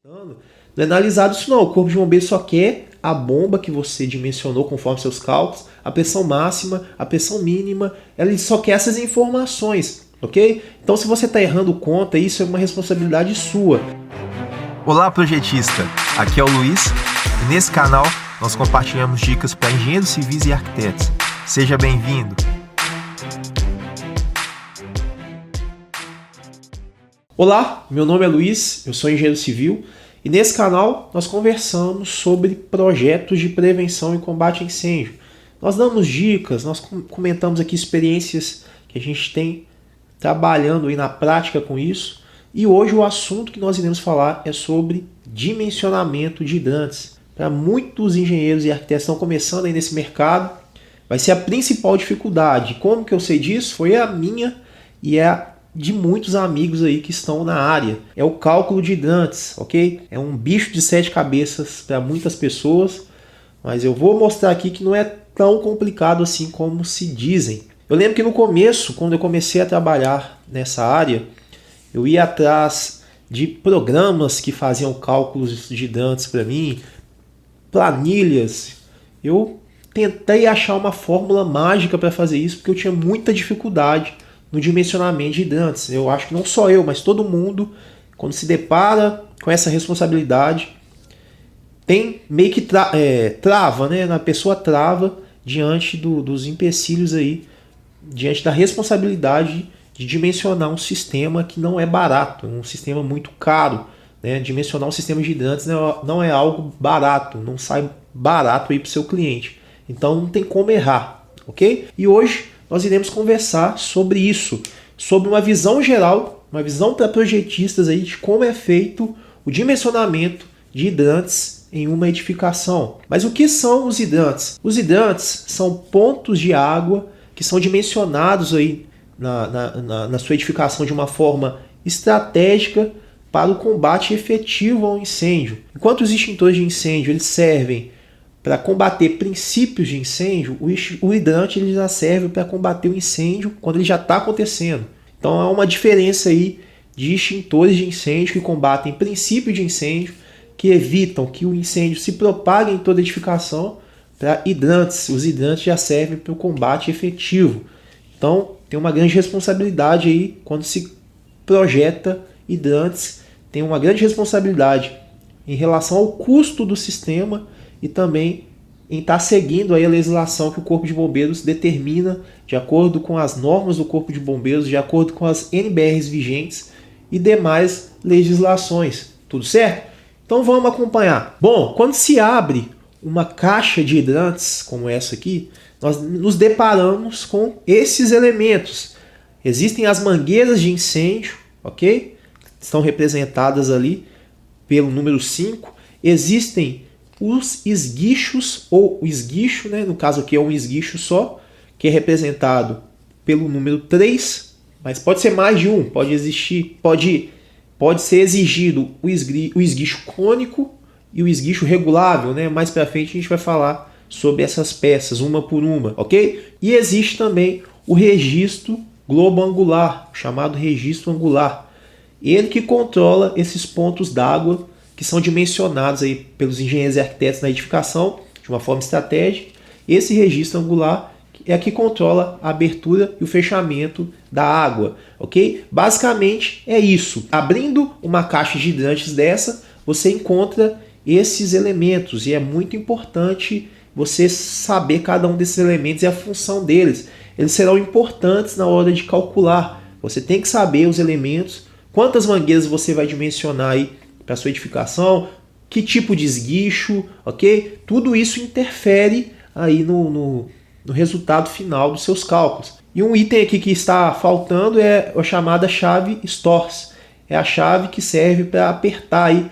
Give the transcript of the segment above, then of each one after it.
Não é analisado isso não, o corpo de bombeiro só quer a bomba que você dimensionou conforme seus cálculos, a pressão máxima, a pressão mínima, ele só quer essas informações, ok? Então se você está errando conta, isso é uma responsabilidade sua. Olá projetista, aqui é o Luiz e nesse canal nós compartilhamos dicas para engenheiros civis e arquitetos. Seja bem-vindo! Olá, meu nome é Luiz, eu sou engenheiro civil e nesse canal nós conversamos sobre projetos de prevenção e combate a incêndio. Nós damos dicas, nós comentamos aqui experiências que a gente tem trabalhando aí na prática com isso. E hoje o assunto que nós iremos falar é sobre dimensionamento de hidrantes. Para muitos engenheiros e arquitetos que estão começando aí nesse mercado, vai ser a principal dificuldade. Como que eu sei disso? Foi a minha e a de muitos amigos aí que estão na área. É o cálculo de hidrantes, ok? É um bicho de 7 cabeças para muitas pessoas, mas eu vou mostrar aqui que não é tão complicado assim como se dizem. Eu lembro que no começo, quando eu comecei a trabalhar nessa área, eu ia atrás de programas que faziam cálculos de hidrantes para mim, planilhas. Eu tentei achar uma fórmula mágica para fazer isso, porque eu tinha muita dificuldade no dimensionamento de hidrantes. Eu acho que não só eu, mas todo mundo, quando se depara com essa responsabilidade, tem meio que trava, né? A pessoa trava diante dos empecilhos aí, diante da responsabilidade de dimensionar um sistema que não é barato, um sistema muito caro, né? Dimensionar um sistema de hidrantes não é algo barato, não sai barato aí para o seu cliente. Então não tem como errar, ok? E hoje nós iremos conversar sobre isso, sobre uma visão geral, uma visão para projetistas aí de como é feito o dimensionamento de hidrantes em uma edificação. Mas o que são os hidrantes? Os hidrantes são pontos de água que são dimensionados aí na sua edificação de uma forma estratégica para o combate efetivo ao incêndio. Enquanto os extintores de incêndio eles servem para combater princípios de incêndio, o hidrante ele já serve para combater o incêndio quando ele já está acontecendo. Então há uma diferença aí de extintores de incêndio que combatem princípios de incêndio, que evitam que o incêndio se propague em toda a edificação, para hidrantes. Os hidrantes já servem para o combate efetivo. Então tem uma grande responsabilidade aí quando se projeta hidrantes, tem uma grande responsabilidade em relação ao custo do sistema e também em estar seguindo aí a legislação que o Corpo de Bombeiros determina de acordo com as normas do Corpo de Bombeiros, de acordo com as NBRs vigentes e demais legislações. Tudo certo? Então vamos acompanhar. Bom, quando se abre uma caixa de hidrantes como essa aqui, nós nos deparamos com esses elementos. Existem as mangueiras de incêndio, ok? Estão representadas ali pelo número 5. Existem os esguichos, ou o esguicho, né? No caso aqui é um esguicho só, que é representado pelo número 3, mas pode ser mais de um, pode ser exigido o esguicho cônico e o esguicho regulável, né? Mais para frente a gente vai falar sobre essas peças, uma por uma, ok? E existe também o registro globo-angular, chamado registro angular. Ele que controla esses pontos d'água que são dimensionados aí pelos engenheiros e arquitetos na edificação de uma forma estratégica. Esse registro angular é que controla a abertura e o fechamento da água, ok? Basicamente é isso. Abrindo uma caixa de hidrantes dessa, você encontra esses elementos e é muito importante você saber cada um desses elementos e a função deles. Eles serão importantes na hora de calcular. Você tem que saber os elementos, quantas mangueiras você vai dimensionar aí para sua edificação, que tipo de esguicho, ok? Tudo isso interfere aí no resultado final dos seus cálculos. E um item aqui que está faltando é a chamada chave Stors. É a chave que serve para apertar aí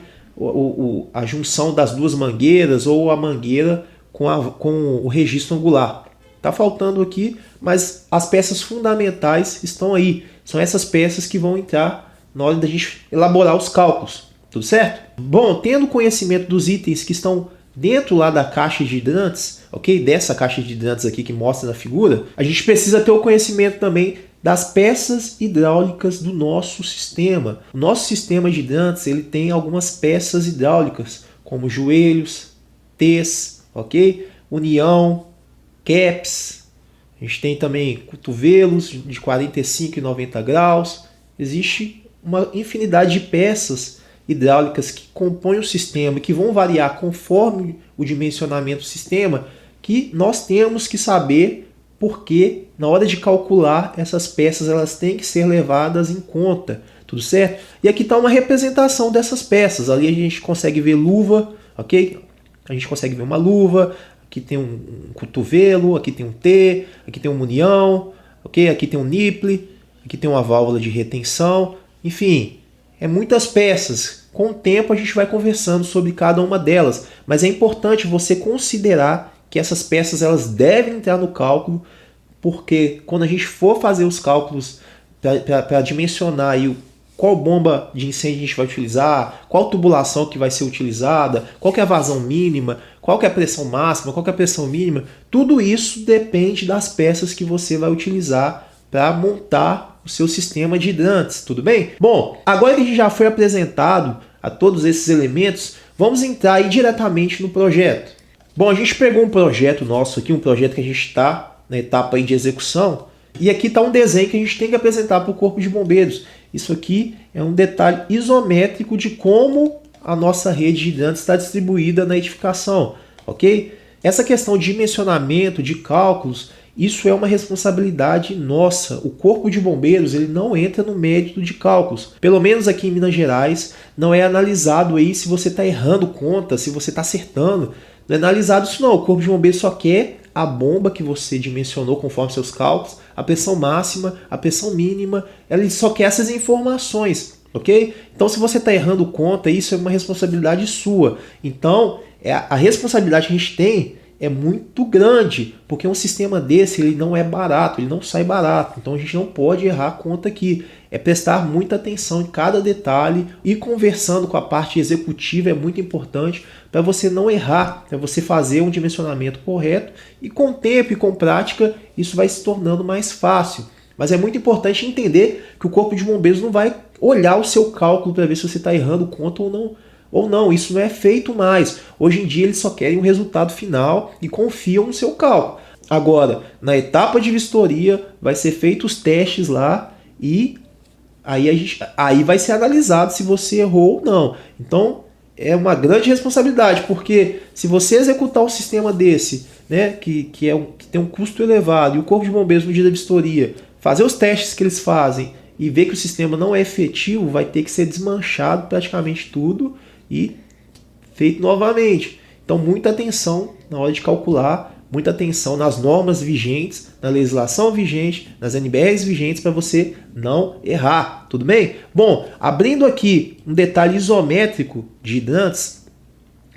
a junção das duas mangueiras ou a mangueira com o registro angular. Está faltando aqui, mas as peças fundamentais estão aí. São essas peças que vão entrar na hora da gente elaborar os cálculos. Tudo certo? Bom, tendo conhecimento dos itens que estão dentro lá da caixa de hidrantes, ok? Dessa caixa de hidrantes aqui que mostra na figura, a gente precisa ter o conhecimento também das peças hidráulicas do nosso sistema. O nosso sistema de hidrantes ele tem algumas peças hidráulicas, como joelhos, T's, ok? União, caps. A gente tem também cotovelos de 45 e 90 graus. Existe uma infinidade de peças hidráulicas que compõem o sistema e que vão variar conforme o dimensionamento do sistema, que nós temos que saber porque na hora de calcular essas peças elas têm que ser levadas em conta, tudo certo? E aqui está uma representação dessas peças. Ali a gente consegue ver luva, ok? A gente consegue ver uma luva, aqui tem um cotovelo, aqui tem um T, aqui tem uma união, ok? Aqui tem um nipple, aqui tem uma válvula de retenção, enfim, é muitas peças. Com o tempo a gente vai conversando sobre cada uma delas, mas é importante você considerar que essas peças elas devem entrar no cálculo, porque quando a gente for fazer os cálculos para dimensionar aí qual bomba de incêndio a gente vai utilizar, qual tubulação que vai ser utilizada, qual que é a vazão mínima, qual que é a pressão máxima, qual que é a pressão mínima, tudo isso depende das peças que você vai utilizar para montar o seu sistema de hidrantes, tudo bem? Bom, agora que a gente já foi apresentado a todos esses elementos, vamos entrar aí diretamente no projeto. Bom, a gente pegou um projeto nosso aqui, um projeto que a gente está na etapa aí de execução, e aqui está um desenho que a gente tem que apresentar para o Corpo de Bombeiros. Isso aqui é um detalhe isométrico de como a nossa rede de hidrantes está distribuída na edificação, ok? Essa questão de dimensionamento, de cálculos, isso é uma responsabilidade nossa. O Corpo de Bombeiros ele não entra no mérito de cálculos. Pelo menos aqui em Minas Gerais, não é analisado aí se você está errando conta, se você está acertando. Não é analisado isso não. O Corpo de Bombeiros só quer a bomba que você dimensionou conforme seus cálculos, a pressão máxima, a pressão mínima, ele só quer essas informações, ok? Então se você está errando conta, isso é uma responsabilidade sua. Então a responsabilidade que a gente tem é muito grande, porque um sistema desse ele não é barato, ele não sai barato, então a gente não pode errar a conta aqui. É prestar muita atenção em cada detalhe e conversando com a parte executiva é muito importante para você não errar, para você fazer um dimensionamento correto e com o tempo e com prática isso vai se tornando mais fácil. Mas é muito importante entender que o Corpo de Bombeiros não vai olhar o seu cálculo para ver se você está errando conta ou não. Ou não, isso não é feito mais. Hoje em dia eles só querem um resultado final e confiam no seu cálculo. Agora, na etapa de vistoria, vai ser feitos os testes lá e aí vai ser analisado se você errou ou não. Então, é uma grande responsabilidade, porque se você executar um sistema desse, né, que tem um custo elevado, e o Corpo de Bombeiros no dia da vistoria, fazer os testes que eles fazem e ver que o sistema não é efetivo, vai ter que ser desmanchado praticamente tudo e feito novamente. Então muita atenção na hora de calcular, muita atenção nas normas vigentes, na legislação vigente, nas NBRs vigentes para você não errar, tudo bem? Bom, abrindo aqui um detalhe isométrico de hidrantes,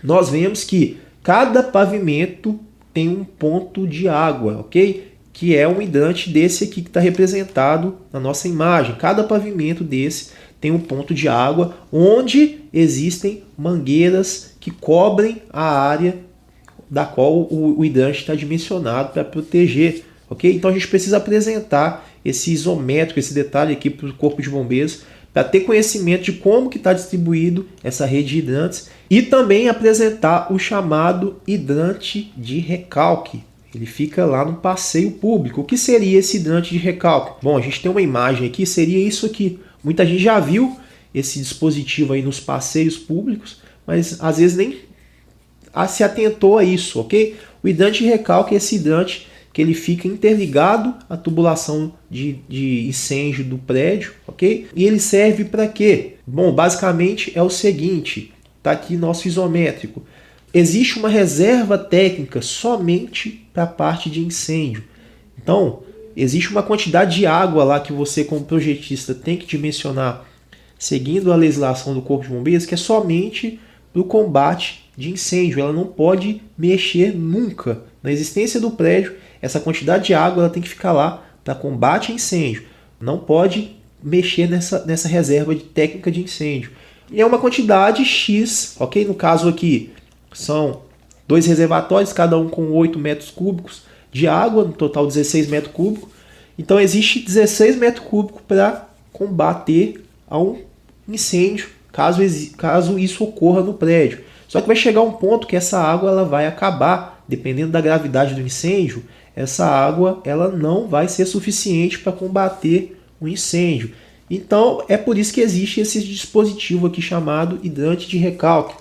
nós vemos que cada pavimento tem um ponto de água, ok? Que é um hidrante desse aqui que está representado na nossa imagem. Cada pavimento desse tem um ponto de água onde existem mangueiras que cobrem a área da qual o hidrante está dimensionado para proteger, ok? Então a gente precisa apresentar esse isométrico, esse detalhe aqui para o Corpo de Bombeiros, para ter conhecimento de como que está distribuído essa rede de hidrantes e também apresentar o chamado hidrante de recalque. Ele fica lá no passeio público. O que seria esse hidrante de recalque? Bom, a gente tem uma imagem aqui, seria isso aqui. Muita gente já viu esse dispositivo aí nos passeios públicos, mas às vezes nem se atentou a isso, ok? O hidrante de recalque é esse hidrante que ele fica interligado à tubulação de incêndio do prédio, ok? E ele serve para quê? Bom, basicamente é o seguinte, tá aqui nosso isométrico. Existe uma reserva técnica somente para a parte de incêndio. Então, existe uma quantidade de água lá que você, como projetista, tem que dimensionar seguindo a legislação do Corpo de Bombeiros, que é somente para o combate de incêndio. Ela não pode mexer nunca. Na existência do prédio, essa quantidade de água ela tem que ficar lá para combate a incêndio. Não pode mexer nessa reserva de técnica de incêndio. E é uma quantidade X, ok? No caso aqui, são 2 reservatórios, cada um com 8 metros cúbicos de água, no total 16 metros cúbicos. Então existe 16 metros cúbicos para combater a um incêndio, caso isso ocorra no prédio. Só que vai chegar um ponto que essa água ela vai acabar, dependendo da gravidade do incêndio, essa água ela não vai ser suficiente para combater o incêndio. Então é por isso que existe esse dispositivo aqui chamado hidrante de recalque.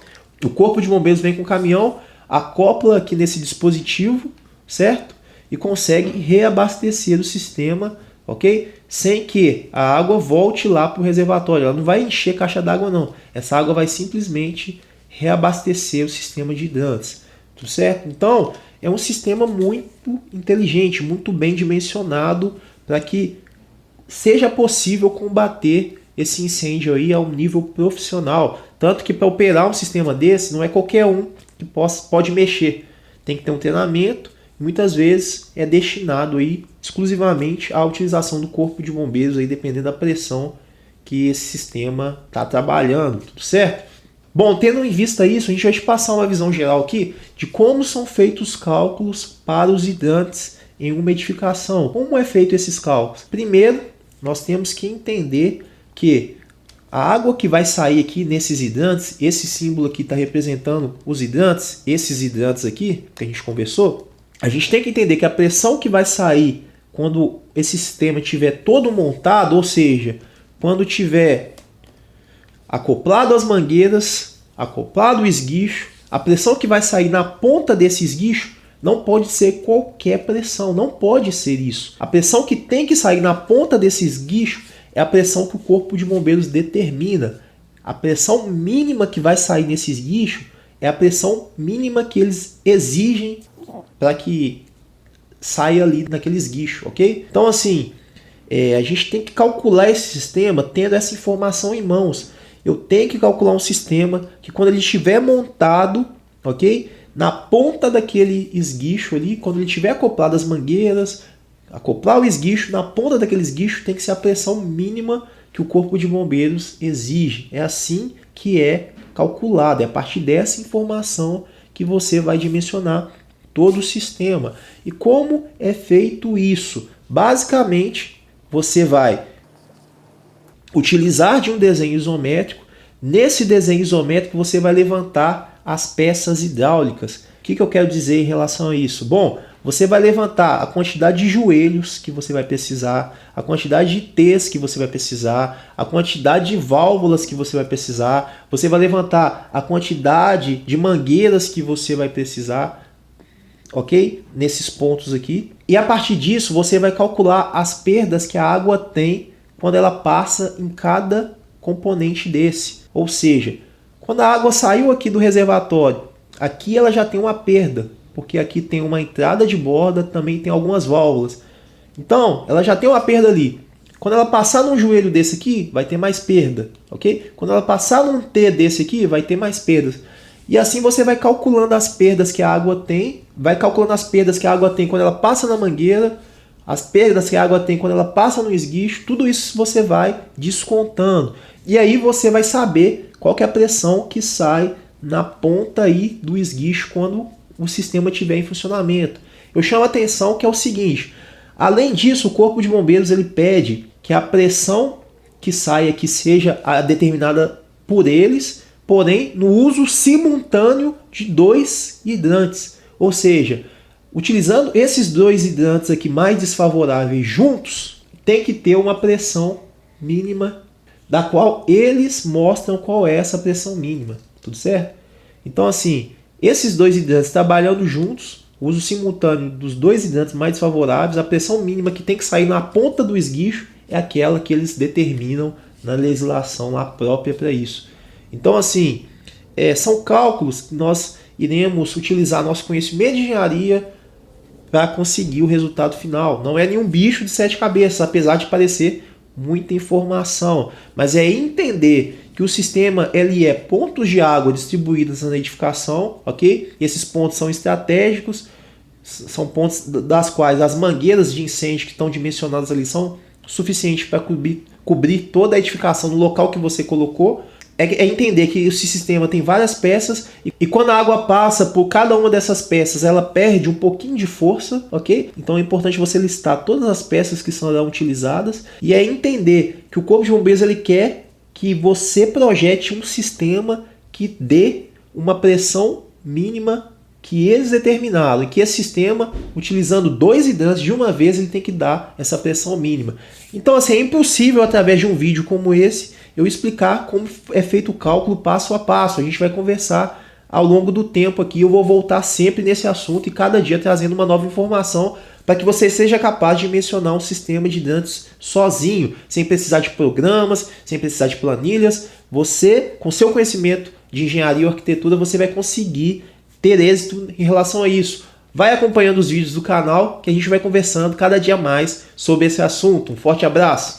O corpo de bombeiros vem com o caminhão, acopla aqui nesse dispositivo, certo? E consegue reabastecer o sistema, ok? Sem que a água volte lá para o reservatório. Ela não vai encher caixa d'água não. Essa água vai simplesmente reabastecer o sistema de hidrantes, tudo certo? Então é um sistema muito inteligente, muito bem dimensionado para que seja possível combater esse incêndio aí a um nível profissional. Tanto que para operar um sistema desse não é qualquer um que pode mexer. Tem que ter um treinamento. Muitas vezes é destinado aí exclusivamente à utilização do corpo de bombeiros, aí, dependendo da pressão que esse sistema está trabalhando, tudo certo? Bom, tendo em vista isso, a gente vai te passar uma visão geral aqui de como são feitos os cálculos para os hidrantes em uma edificação. Como é feito esses cálculos? Primeiro, nós temos que entender que a água que vai sair aqui nesses hidrantes, esse símbolo aqui está representando os hidrantes, esses hidrantes aqui que a gente conversou, a gente tem que entender que a pressão que vai sair quando esse sistema estiver todo montado, ou seja, quando tiver acoplado as mangueiras, acoplado o esguicho, a pressão que vai sair na ponta desse esguicho não pode ser qualquer pressão, não pode ser isso. A pressão que tem que sair na ponta desse esguicho é a pressão que o corpo de bombeiros determina. A pressão mínima que vai sair nesse esguicho é a pressão mínima que eles exigem para que saia ali naquele esguicho, ok? Então assim, a gente tem que calcular esse sistema tendo essa informação em mãos. Eu tenho que calcular um sistema que quando ele estiver montado, ok? Na ponta daquele esguicho ali, quando ele tiver acoplado as mangueiras, acoplar o esguicho, na ponta daquele esguicho tem que ser a pressão mínima que o corpo de bombeiros exige. É assim que é calculado, é a partir dessa informação que você vai dimensionar todo o sistema. E como é feito isso? Basicamente, você vai utilizar de um desenho isométrico. Nesse desenho isométrico você vai levantar as peças hidráulicas. O que eu quero dizer em relação a isso? Bom, você vai levantar a quantidade de joelhos que você vai precisar, a quantidade de T's que você vai precisar, a quantidade de válvulas que você vai precisar, você vai levantar a quantidade de mangueiras que você vai precisar, ok? Nesses pontos aqui. E a partir disso você vai calcular as perdas que a água tem quando ela passa em cada componente desse. Ou seja, quando a água saiu aqui do reservatório, aqui ela já tem uma perda, porque aqui tem uma entrada de borda, também tem algumas válvulas. Então, ela já tem uma perda ali. Quando ela passar num joelho desse aqui, vai ter mais perda, ok? Quando ela passar num T desse aqui, vai ter mais perdas. E assim você vai calculando as perdas que a água tem, vai calculando as perdas que a água tem quando ela passa na mangueira, as perdas que a água tem quando ela passa no esguicho, tudo isso você vai descontando. E aí você vai saber qual que é a pressão que sai na ponta aí do esguicho quando o sistema estiver em funcionamento. Eu chamo a atenção que é o seguinte, além disso, o corpo de bombeiros ele pede que a pressão que saia aqui seja determinada por eles, porém no uso simultâneo de 2 hidrantes. Ou seja, utilizando esses 2 hidrantes aqui mais desfavoráveis juntos, tem que ter uma pressão mínima, da qual eles mostram qual é essa pressão mínima. Tudo certo? Então assim, esses 2 hidrantes trabalhando juntos, o uso simultâneo dos 2 hidrantes mais desfavoráveis, a pressão mínima que tem que sair na ponta do esguicho é aquela que eles determinam na legislação lá própria para isso. Então assim, são cálculos que nós iremos utilizar nosso conhecimento de engenharia para conseguir o resultado final. Não é nenhum bicho de 7 cabeças, apesar de parecer muita informação, mas é entender que o sistema ele é pontos de água distribuídos na edificação, ok? E esses pontos são estratégicos, são pontos das quais as mangueiras de incêndio que estão dimensionadas ali são suficientes para cobrir toda a edificação no local que você colocou, é entender que esse sistema tem várias peças e quando a água passa por cada uma dessas peças, ela perde um pouquinho de força, ok? Então é importante você listar todas as peças que serão utilizadas e é entender que o Corpo de Bombeiros ele quer que você projete um sistema que dê uma pressão mínima que eles determinaram, e que esse sistema, utilizando 2 hidrantes de uma vez, ele tem que dar essa pressão mínima. Então, assim, é impossível, através de um vídeo como esse, eu explicar como é feito o cálculo passo a passo. A gente vai conversar ao longo do tempo aqui, eu vou voltar sempre nesse assunto e cada dia trazendo uma nova informação para que você seja capaz de mencionar um sistema de hidrantes sozinho, sem precisar de programas, sem precisar de planilhas. Você, com seu conhecimento de engenharia ou arquitetura, você vai conseguir ter êxito em relação a isso. Vai acompanhando os vídeos do canal que a gente vai conversando cada dia mais sobre esse assunto. Um forte abraço!